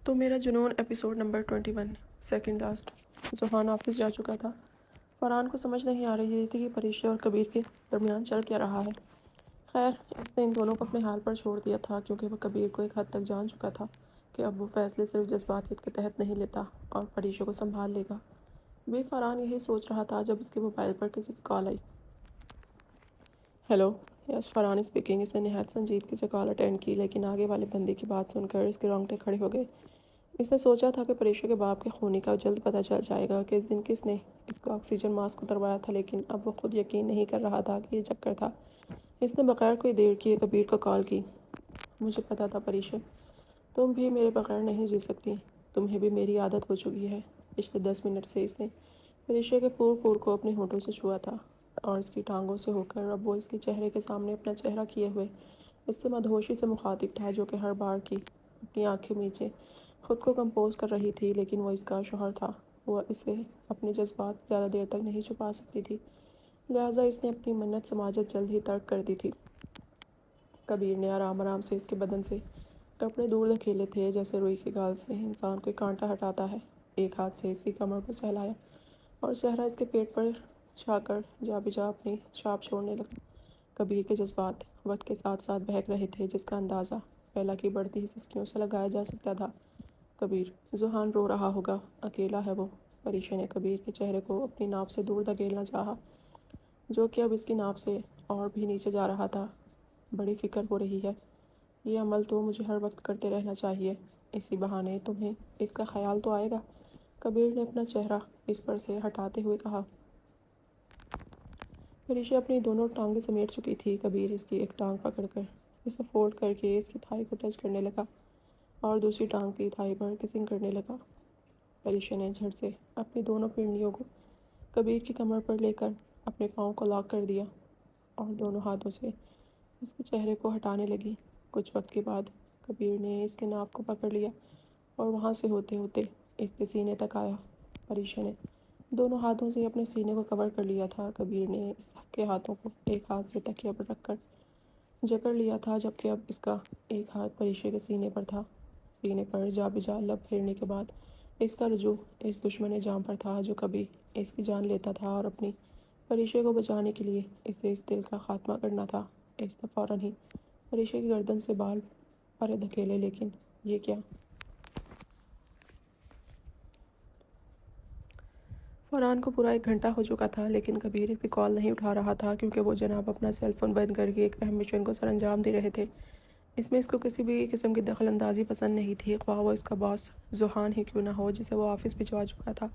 تو Mera Junoon episode number 21 second last. Zahan office جا چکا تھا۔ فرحان کو سمجھ نہیں آ رہی تھی کہ پریشے اور کبیر کے درمیان چل کیا رہا ہے۔ خیر، اس نے ان دونوں کو اپنے حال پر چھوڑ دیا تھا کیونکہ وہ کبیر کو ایک حد تک جان چکا تھا کہ اب وہ فیصلے صرف جذباتیت کے تحت نہیں لیتا اور پریشے کو سنبھال لے گا۔ بھی فرحان یہی سوچ رہا تھا جب اس کے موبائل پر کسی کی کال آئی۔ ہیلو، یس فرحان اسپیکنگ۔ اس نے نہایت سنجیدگی سے کال اٹینڈ کی، لیکن آگے والے بندے کی بات سن کر اس کے رونگٹے کھڑے ہو گئے۔ اس نے سوچا تھا کہ پریشے کے باپ کے خونی کا جلد پتہ چل جائے گا کہ اس دن کس نے اس کا آکسیجن ماسک اتروایا تھا، لیکن اب وہ خود یقین نہیں کر رہا تھا کہ یہ چکر تھا۔ اس نے بغیر کوئی دیر کیے کبیر کو کال کی۔ مجھے پتا تھا پریشے، تم بھی میرے بغیر نہیں جی سکتی، تمہیں بھی میری عادت ہو چکی ہے۔ پچھلے 10 منٹ سے اس نے پریشے کے پور کو اپنے ہونٹوں سے چھوا تھا اور اس کی ٹانگوں سے ہو کر اب وہ اس کے چہرے کے سامنے اپنا چہرہ کیے ہوئے اس سے مدہوشی سے مخاطب تھا، جو کہ ہر بار کی اپنی آنکھیں میچے خود کو کمپوز کر رہی تھی، لیکن وہ اس کا شوہر تھا۔ وہ اسے اپنے جذبات زیادہ دیر تک نہیں چھپا سکتی تھی، لہٰذا اس نے اپنی منت سماجت جلد ہی ترک کر دی تھی۔ کبیر نے آرام سے اس کے بدن سے کپڑے دور دھکیلے تھے، جیسے روئی کے گال سے انسان کوئی کانٹا ہٹاتا ہے۔ ایک ہاتھ سے اس کی کمر کو سہلایا اور چہرہ اس کے پیٹ پر چھا کر جا بجا اپنی چھاپ چھوڑنے لگا۔ کبیر کے جذبات وقت کے ساتھ ساتھ بہک رہے تھے، جس کا اندازہ بیلا کی بڑھتی ہی سسکیوں سے لگایا جا سکتا تھا۔ کبیر، زحان رو رہا ہوگا، اکیلا ہے وہ۔ پریشے نے کبیر کے چہرے کو اپنی ناپ سے دور دھکیلنا چاہا، جو کہ اب اس کی ناپ سے اور بھی نیچے جا رہا تھا۔ بڑی فکر ہو رہی ہے، یہ عمل تو مجھے ہر وقت کرتے رہنا چاہیے، اسی بہانے تمہیں اس کا خیال تو آئے گا۔ کبیر نے اپنا چہرہ اس پر سے ہٹاتے ہوئے کہا۔ پریشا اپنی دونوں ٹانگیں سمیٹ چکی تھی۔ کبیر اس کی ایک ٹانگ پکڑ کر اسے فولڈ کر کے اس کی تھائی کو ٹچ کرنے لگا اور دوسری ٹانگ کی تھائی پر کسنگ کرنے لگا۔ پریشا نے جھٹ سے اپنی دونوں پنڈلیوں کو کبیر کی کمر پر لے کر اپنے پاؤں کو لاک کر دیا اور دونوں ہاتھوں سے اس کے چہرے کو ہٹانے لگی۔ کچھ وقت کے بعد کبیر نے اس کے ناک کو پکڑ لیا اور وہاں سے ہوتے ہوتے اس کے سینے تک آیا۔ پریشا نے دونوں ہاتھوں سے اپنے سینے کو کور کر لیا تھا۔ کبیر نے اس کے ہاتھوں کو ایک ہاتھ سے تکیہ پر رکھ کر جکڑ لیا تھا، جبکہ اب اس کا ایک ہاتھ پریشا کے سینے پر تھا۔ سینے پر جا بجا لب پھیرنے کے بعد اس کا رجوع اس دشمن جان پر تھا جو کبھی اس کی جان لیتا تھا اور اپنی پریشا کو بچانے کے لیے اسے اس دل کا خاتمہ کرنا تھا۔ اس نے فوراً ہی پریشا کی گردن سے بال پرے دھکیلے، لیکن یہ کیا؟ فرحان کو پورا 1 گھنٹہ ہو چکا تھا، لیکن کبیر اس کی کال نہیں اٹھا رہا تھا کیونکہ وہ جناب اپنا سیل فون بند کر کے ایک اہم مشن کو سر انجام دے رہے تھے۔ اس میں اس کو کسی بھی قسم کی دخل اندازی پسند نہیں تھی، خواہ وہ اس کا باس زحان ہی کیوں نہ ہو، جسے وہ آفس بھجوا چکا تھا۔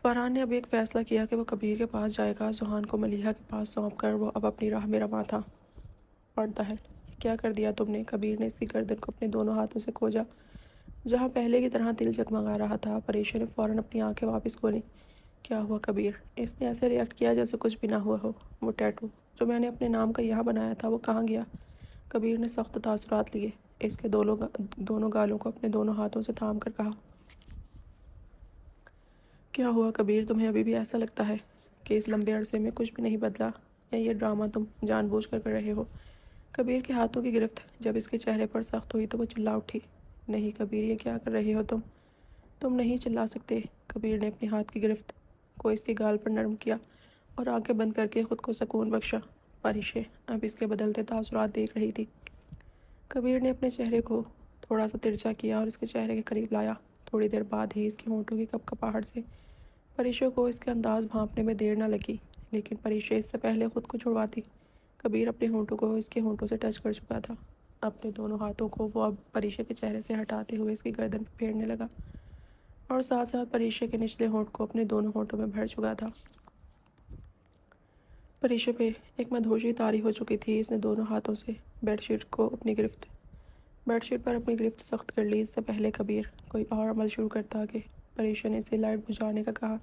فرحان نے اب ایک فیصلہ کیا کہ وہ کبیر کے پاس جائے گا۔ زحان کو ملیحہ کے پاس سونپ کر وہ اب اپنی راہ میں رواں تھا۔ واٹ دی ہیل، یہ کیا کر دیا تم نے؟ کبیر نے اس کی گردن کو اپنے دونوں ہاتھوں سے کھوجا، جہاں پہلے کی طرح دل جگمگا رہا تھا۔ پریشا نے فوراً اپنی آنکھیں واپس کھولیں۔ کیا ہوا کبیر؟ اس نے ایسے ریئیکٹ کیا جیسے کچھ بھی نہ ہوا ہو۔ وہ ٹیٹو جو میں نے اپنے نام کا یہاں بنایا تھا، وہ کہاں گیا؟ کبیر نے سخت تاثرات لیے اس کے دونوں گالوں کو اپنے دونوں ہاتھوں سے تھام کر کہا۔ کیا ہوا کبیر؟ تمہیں ابھی بھی ایسا لگتا ہے کہ اس لمبے عرصے میں کچھ بھی نہیں بدلا، یا یہ ڈرامہ تم جان بوجھ کر رہے ہو؟ کبیر کے ہاتھوں کی گرفت جب اس کے چہرے پر سخت ہوئی تو وہ چلا اٹھی۔ نہیں کبیر، یہ کیا کر رہے ہو تم نہیں چلا سکتے۔ کبیر نے اپنے ہاتھ کی گرفت کو اس کی گال پر نرم کیا اور آنکھیں بند کر کے خود کو سکون بخشا۔ پریشا اب اس کے بدلتے تاثرات دیکھ رہی تھی۔ کبیر نے اپنے چہرے کو تھوڑا سا ترچھا کیا اور اس کے چہرے کے قریب لایا۔ تھوڑی دیر بعد ہی اس کے ہونٹوں کی کپکپاہٹ سے پریشا کو اس کے انداز بھانپنے میں دیر نہ لگی، لیکن پریشا اس سے پہلے خود کو چھڑواتی کبیر اپنے ہونٹوں کو اس کے ہونٹوں سے ٹچ کر چکا تھا۔ اپنے دونوں ہاتھوں کو وہ اب پریشا کے چہرے سے ہٹاتے ہوئے اس کی گردن پہ پھیرنے لگا اور ساتھ ساتھ پریشا کے نچلے ہونٹ کو اپنے دونوں ہونٹوں میں بھر چکا تھا۔ پریشا پہ ایک مدہوشی طاری ہو چکی تھی۔ اس نے دونوں ہاتھوں سے بیڈ شیٹ پر اپنی گرفت سخت کر لی۔ اس سے پہلے کبیر کوئی اور عمل شروع کرتا کہ پریشا نے اسے لائٹ بجھانے کا کہا۔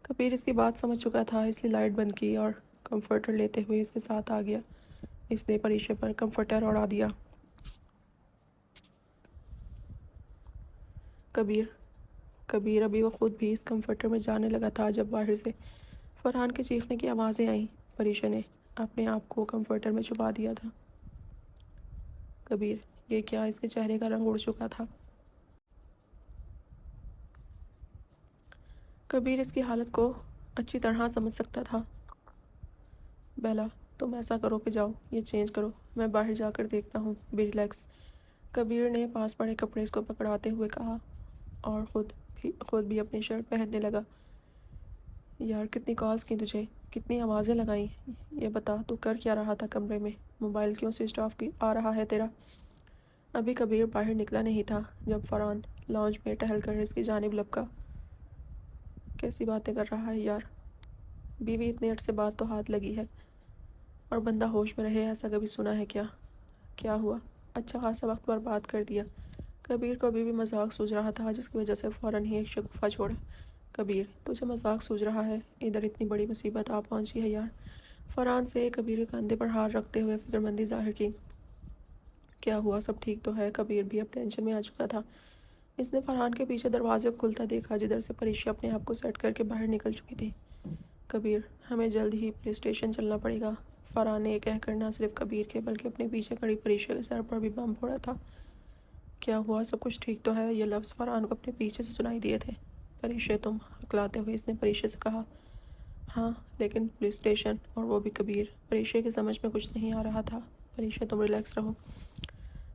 کبیر اس کی بات سمجھ چکا تھا، اس لیے لائٹ بند کی اور کمفرٹر لیتے ہوئے اس کے ساتھ آ گیا۔ اس نے پریشا پر کمفرٹر اڑا دیا۔ کبیر ابھی وہ خود بھی اس کمفرٹر میں جانے لگا تھا جب باہر سے فرحان کے چیخنے کی آوازیں آئیں۔ پریشا نے اپنے آپ کو کمفرٹر میں چھپا دیا تھا۔ کبیر، یہ کیا؟ اس کے چہرے کا رنگ اڑ چکا تھا۔ کبیر اس کی حالت کو اچھی طرح سمجھ سکتا تھا۔ بیلا، تم ایسا کرو کہ جاؤ یہ چینج کرو، میں باہر جا کر دیکھتا ہوں، بی ریلیکس۔ کبیر نے پاس پڑے کپڑے اس کو پکڑاتے ہوئے کہا اور خود بھی اپنی شرٹ پہننے لگا۔ یار کتنی کالز کی تجھے، کتنی آوازیں لگائیں، یہ بتا تو کر کیا رہا تھا کمرے میں؟ موبائل کیوں سوئچ آف آ رہا ہے تیرا؟ ابھی کبیر باہر نکلا نہیں تھا جب فرحان لاؤنج میں ٹہل کر اس کی جانب لپکا۔ کیسی باتیں کر رہا ہے یار، بیوی اتنے عرصے بعد تو ہاتھ لگی ہے اور بندہ ہوش میں رہے، ایسا کبھی سنا ہے کیا؟ کیا ہوا؟ اچھا خاصا وقت برباد کر دیا۔ کبیر کو ابھی بھی مذاق سوچ رہا تھا جس کی وجہ سے فوراً ہی ایک شگوفہ چھوڑا۔ کبیر، تجھے مذاق سوچ رہا ہے؟ ادھر اتنی بڑی مصیبت آ پہنچی ہے یار۔ فرحان سے کبیر کے کندھے پر ہاتھ رکھتے ہوئے فکرمندی ظاہر کی۔ کیا ہوا، سب ٹھیک تو ہے؟ کبیر بھی اب ٹینشن میں آ چکا تھا۔ اس نے فرحان کے پیچھے دروازے کو کھلتا دیکھا جدھر سے پریشا اپنے آپ کو سیٹ کر کے باہر نکل چکی تھی۔ کبیر، ہمیں جلد ہی پولیس اسٹیشن چلنا پڑے گا۔ فرحان نے یہ کہہ کر نہ صرف کبیر کے بلکہ اپنے پیچھے کھڑی پریشا کے سر پر بھی بم پھوڑا تھا۔ کیا ہوا، سب کچھ ٹھیک تو ہے؟ یہ لفظ فرحان کو اپنے پیچھے سے سنائی دیے تھے۔ پریشا تم، ہکلاتے ہوئے اس نے پریشا سے کہا۔ ہاں لیکن پولیس اسٹیشن، اور وہ بھی کبیر۔ پریشا کی سمجھ میں کچھ نہیں آ رہا تھا۔ پریشا تم ریلیکس رہو،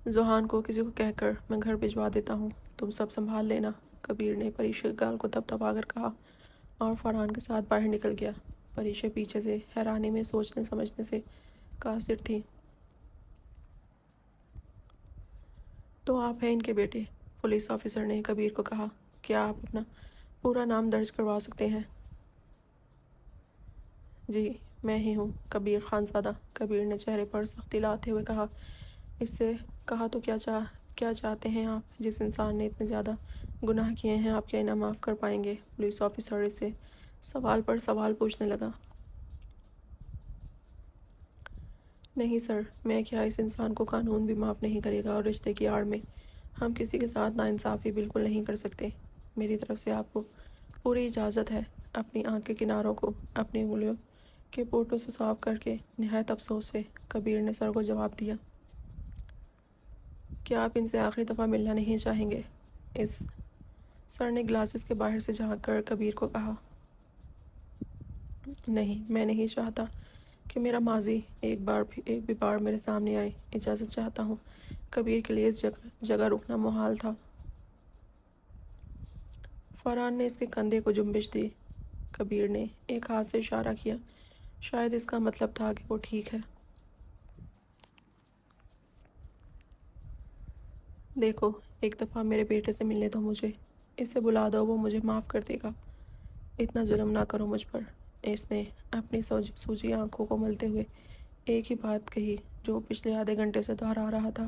ذوحان کو کسی کو کہہ کر میں گھر بھجوا دیتا ہوں، تم سب سنبھال لینا، کبیر نے پریشا کے گال کو تھپتھپا کر کہا اور فرحان کے ساتھ باہر نکل گیا۔ پریشا پیچھے سے حیرانی میں سوچنے سمجھنے سے قاصر تھی۔ تو آپ ہیں ان کے بیٹے؟ پولیس آفیسر نے کبیر کو کہا۔ کیا آپ اپنا پورا نام درج کروا سکتے ہیں؟ جی میں ہی ہوں، کبیر خانزادہ، کبیر نے چہرے پر سختی لاتے ہوئے کہا۔ اس سے کہا تو کیا چاہتے ہیں آپ؟ جس انسان نے اتنے زیادہ گناہ کیے ہیں آپ کیا انہیں معاف کر پائیں گے؟ پولیس آفیسر اس سے سوال پر سوال پوچھنے لگا۔ نہیں سر، میں کیا، اس انسان کو قانون بھی معاف نہیں کرے گا، اور رشتے کی آڑ میں ہم کسی کے ساتھ ناانصافی بالکل نہیں کر سکتے۔ میری طرف سے آپ کو پوری اجازت ہے۔ اپنی آنکھ کے کناروں کو اپنی انگلیوں کے پورٹوں سے صاف کر کے نہایت افسوس سے کبیر نے سر کو جواب دیا۔ کیا آپ ان سے آخری دفعہ ملنا نہیں چاہیں گے؟ اس سر نے گلاسز کے باہر سے جھانک کر کبیر کو کہا۔ نہیں، میں نہیں چاہتا کہ میرا ماضی ایک بھی بار میرے سامنے آئے، اجازت چاہتا ہوں۔ کبیر کے لیے اس جگہ رکنا محال تھا۔ فرحان نے اس کے کندھے کو جنبش دی۔ کبیر نے ایک ہاتھ سے اشارہ کیا، شاید اس کا مطلب تھا کہ وہ ٹھیک ہے۔ دیکھو، ایک دفعہ میرے بیٹے سے ملنے دو مجھے، اسے بلا دو، وہ مجھے معاف کر دے گا۔ اتنا ظلم نہ کرو مجھ پر۔ اس نے اپنی سوجی آنکھوں کو ملتے ہوئے ایک ہی بات کہی جو پچھلے آدھے گھنٹے سے دہرا رہا تھا۔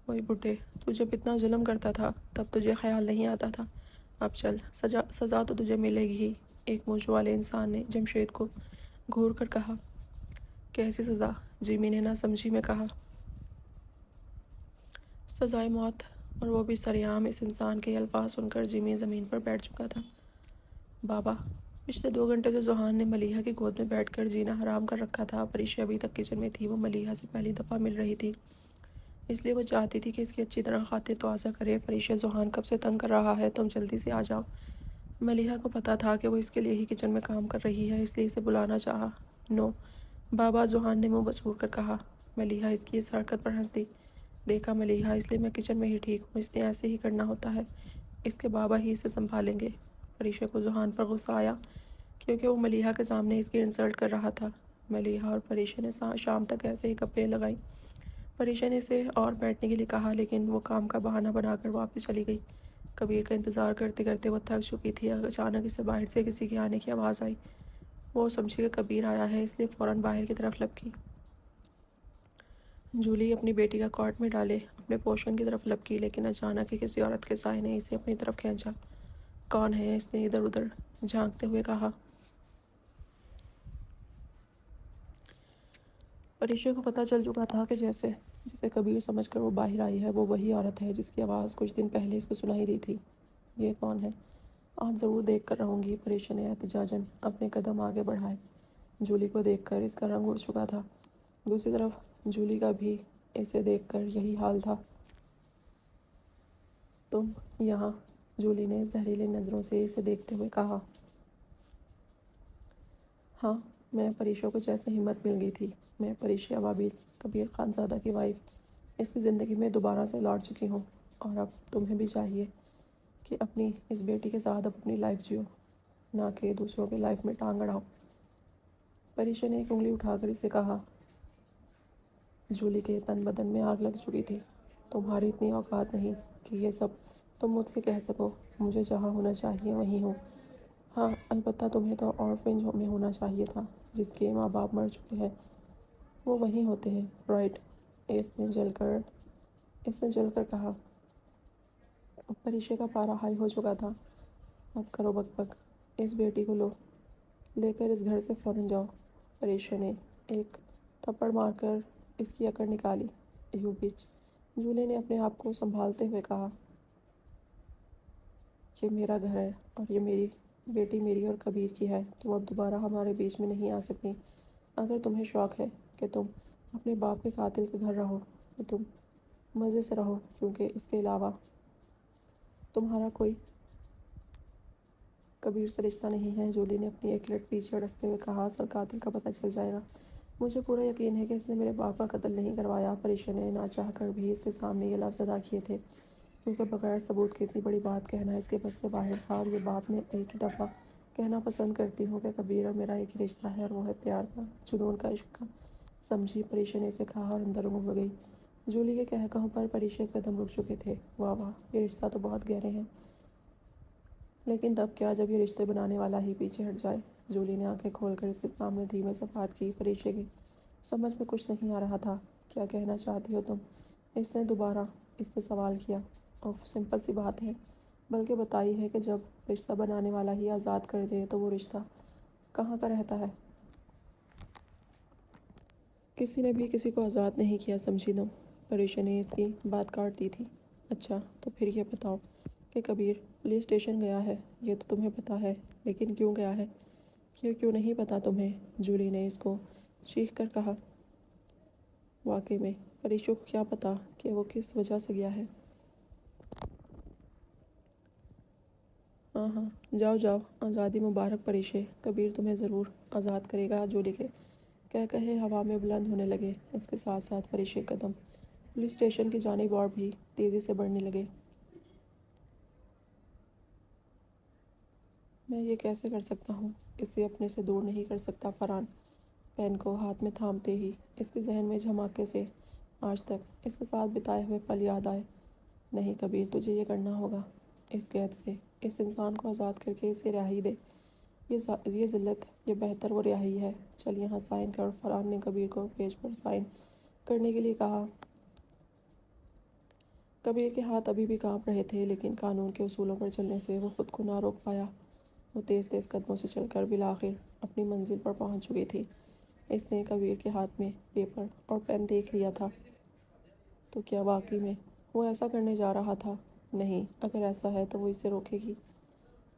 وہی بڈھے، تو جب اتنا ظلم کرتا تھا تب تجھے خیال نہیں آتا تھا؟ اب چل، سزا تو تجھے ملے گی ہی، ایک مونچھ والے انسان نے جمشید کو گھور کر کہا۔ کیسی سزا؟ جیمی نے نہ سمجھی میں کہا۔ سزائے موت، اور وہ بھی سرعام۔ اس انسان کے یہ الفاظ سن کر جیمی زمین پر بیٹھ چکا تھا۔ بابا، پچھلے 2 گھنٹے سے ذوحان نے ملیحہ کی گود میں بیٹھ کر جینا حرام کر رکھا تھا۔ پریشا ابھی تک کچن میں تھی، وہ ملیحہ سے پہلی دفعہ مل رہی تھی، اس لیے وہ چاہتی تھی کہ اس کی اچھی طرح خاطر تواضع کرے۔ پریشا، ذوحان کب سے تنگ کر رہا ہے، تم جلدی سے آ جاؤ۔ ملیحہ کو پتہ تھا کہ وہ اس کے لیے ہی کچن میں کام کر رہی ہے، اس لیے اسے بلانا چاہا۔ نو بابا، ذوحان نے منہ بسور کر کہا۔ ملیحہ اس کی اس حرکت پر ہنس دی۔ دیکھا ملیحہ، اس لیے میں کچن میں ہی ٹھیک ہوں، اس نے ایسے ہی کرنا ہوتا ہے، اس کے بابا ہی اسے سنبھالیں گے۔ پریشا کو ذوحان پر غصہ آیا کیونکہ وہ ملیحہ کے سامنے اس کی انسلٹ کر رہا تھا۔ ملیحہ اور پریشا نے شام تک ایسے ہی گپیں لگائیں۔ پریشا نے اسے اور بیٹھنے کے لیے کہا لیکن وہ کام کا بہانہ بنا کر واپس چلی گئی۔ کبیر کا انتظار کرتے کرتے وہ تھک چکی تھی۔ اچانک اسے باہر سے کسی کے آنے کی آواز آئی۔ وہ سمجھی کہ کبیر آیا ہے، اس لیے فوراً باہر کی طرف لپکی۔ جولی اپنی بیٹی کا کارٹ میں ڈالے اپنے پوشن کی طرف لپکی، لیکن اچانک ہی کسی عورت کے سائے نے اسے اپنی طرف کھینچا۔ کون ہے؟ اس نے ادھر ادھر جھانکتے ہوئے کہا۔ پریشا کو پتہ چل چکا تھا کہ جسے کبیر سمجھ کر وہ باہر آئی ہے وہ وہی عورت ہے جس کی آواز کچھ دن پہلے اس کو سنائی دی تھی۔ یہ کون ہے؟ آج ضرور دیکھ کر رہوں گی، پریشا نے احتجاجاً اپنے قدم آگے بڑھائے۔ جولی کو دیکھ کر اس کا رنگ اڑ چکا تھا۔ دوسری طرف جولی کا بھی اسے دیکھ کر یہی حال تھا۔ تم یہاں؟ جولی نے زہریلی نظروں سے اسے دیکھتے ہوئے کہا۔ ہاں، میں پریشا کو جیسے ہمت مل گئی تھی، میں پریشا ابابیل، کبیر خان زادہ کی وائف، اس کی زندگی میں دوبارہ سے لوٹ چکی ہوں، اور اب تمہیں بھی چاہیے کہ اپنی اس بیٹی کے ساتھ اپنی لائف جیو، نہ کہ دوسروں کی لائف میں ٹانگ اڑاؤ۔ پریشا نے ایک انگلی اٹھا کر اسے کہا۔ جولی کے تن بدن میں آگ لگ چکی تھی۔ تمہاری اتنی اوقات نہیں کہ یہ سب تم مجھ سے کہہ سکو، مجھے جہاں ہونا چاہیے وہیں ہوں۔ ہاں، البتہ تمہیں تو آرفنیج میں ہونا چاہیے تھا، جس کے ماں باپ مر چکے ہیں، وہ وہیں ہوتے ہیں، رائٹ؟ اس نے جل کر کہا۔ پریشے کا پارا ہائی ہو چکا تھا۔ اب کرو بک بک، اس بیٹی کو لے کر اس گھر سے فوراً جاؤ۔ پریشا نے ایک تھپڑ مار کر اس کی اکڑ نکالی۔ یو بچ، جولی نے اپنے آپ کو سنبھالتے ہوئے کہا۔ یہ میرا گھر ہے، اور یہ بیٹی میری اور کبیر کی ہے۔ تم اب دوبارہ ہمارے بیچ میں نہیں آ سکتی۔ اگر تمہیں شوق ہے کہ تم اپنے باپ کے قاتل کے گھر رہو تو تم مزے سے رہو، کیونکہ اس کے علاوہ تمہارا کوئی کبیر سے رشتہ نہیں ہے۔ جولی نے اپنی ایک لٹ پیچھے اڑستے ہوئے کہا۔ اصل قاتل کا پتہ چل جائے گا۔ مجھے پورا یقین ہے کہ اس نے میرے باپ کا قتل نہیں کروایا۔ پریشا نے نہ چاہ کر بھی اس کے سامنے یہ لفظ ادا کیے تھے، کیونکہ بغیر ثبوت کے اتنی بڑی بات کہنا اس کے بس سے باہر تھا، اور یہ بات میں ایک ہی دفعہ کہنا پسند کرتی ہوں کہ کبیر اور میرا ایک ہی رشتہ ہے، اور وہ ہے پیار کا، جنون کا، عشق کا۔ سمجھی؟ پریشا نے اسے کہا اور اندر گم گئی۔ جولی کے کہوں پر پریشا کے قدم رک چکے تھے۔ واہ واہ، یہ رشتہ تو بہت گہرے ہیں، لیکن تب کیا جب یہ رشتے بنانے والا ہی پیچھے ہٹ جائے؟ جولی نے آنکھیں کھول کر اس کے سامنے دھیمے سے بات کی۔ پریشا کی سمجھ میں کچھ نہیں آ رہا تھا۔ کیا کہنا چاہتی ہو تم؟ اس نے دوبارہ اس سے سوال کیا۔ سمپل سی بات ہے، بلکہ بتائی ہے کہ جب رشتہ بنانے والا ہی آزاد کر دے تو وہ رشتہ کہاں کا رہتا ہے؟ کسی نے بھی کسی کو آزاد نہیں کیا، سمجھی تم؟ پریشا نے اس کی بات کاٹ دی تھی۔ اچھا، تو پھر یہ بتاؤ کہ کبیر پولیس اسٹیشن گیا ہے، یہ تو تمہیں پتہ ہے، لیکن کیوں گیا ہے؟ کیوں نہیں پتہ تمہیں؟ جولی نے اس کو چیخ کر کہا۔ واقعی میں پریشا کو کیا پتہ کہ وہ کس وجہ سے گیا ہے؟ ہاں ہاں، جاؤ، آزادی مبارک پریشا، کبیر تمہیں ضرور آزاد کرے گا۔ جولی کے کہے ہوا میں بلند ہونے لگے۔ اس کے ساتھ ساتھ پریشا کے قدم پولیس اسٹیشن کی جانب اور بھی تیزی سے بڑھنے لگے۔ میں یہ کیسے کر سکتا ہوں؟ اسے اپنے سے دور نہیں کر سکتا فرحان۔ پین کو ہاتھ میں تھامتے ہی اس کے ذہن میں جھماکے سے آج تک اس کے ساتھ بتائے ہوئے پل یاد آئے۔ نہیں کبیر، تجھے یہ کرنا ہوگا۔ اس قید سے اس انسان کو آزاد کر کے اسے رہائی دے۔ یہ ذلت، یہ بہتر وہ رہائی ہے۔ چل یہاں سائن کر۔ فرحان نے کبیر کو پیج پر سائن کرنے کے لیے کہا۔ کبیر کے ہاتھ ابھی بھی کانپ رہے تھے، لیکن قانون کے اصولوں پر چلنے سے وہ خود کو نہ روک پایا۔ وہ تیز تیز قدموں سے چل کر بالآخر اپنی منزل پر پہنچ چکی تھی۔ اس نے کبیر کے ہاتھ میں پیپر اور پین دیکھ لیا تھا۔ تو کیا واقعی میں وہ ایسا کرنے جا رہا تھا؟ نہیں، اگر ایسا ہے تو وہ اسے روکے گی،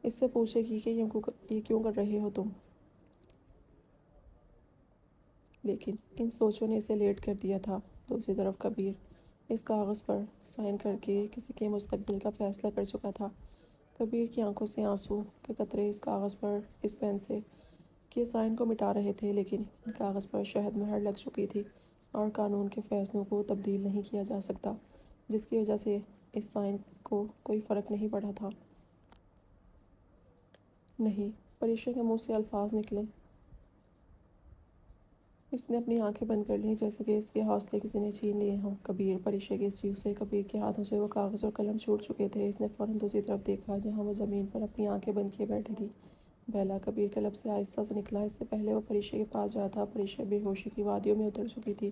اس سے پوچھے گی کہ یہ کیوں کر رہے ہو تم؟ لیکن ان سوچوں نے اسے لیٹ کر دیا تھا۔ دوسری طرف کبیر اس کاغذ پر سائن کر کے کسی کے مستقبل کا فیصلہ کر چکا تھا۔ کبیر کی آنکھوں سے آنسو کے قطرے اس کاغذ پر اس پین سے کے سائن کو مٹا رہے تھے، لیکن ان کاغذ پر شہد مہر لگ چکی تھی، اور قانون کے فیصلوں کو تبدیل نہیں کیا جا سکتا، جس کی وجہ سے اس سائن کو کوئی فرق نہیں پڑا تھا۔ نہیں، پریشا کے منہ سے الفاظ نکلے۔ اس نے اپنی آنکھیں بند کر لیں، جیسے کہ اس کے حوصلے کسی نے چھین لیے ہوں۔ کبیر، پریشا کی اس چیز سے کبیر کے ہاتھوں سے وہ کاغذ اور قلم چھوٹ چکے تھے۔ اس نے فوراً دوسری طرف دیکھا، جہاں وہ زمین پر اپنی آنکھیں بند کیے بیٹھی تھی۔ بیلا، کبیر کے لب سے آہستہ سے نکلا۔ اس سے پہلے وہ پریشا کے پاس جاتا، پریشا بے ہوشی کی وادیوں میں اتر چکی تھی۔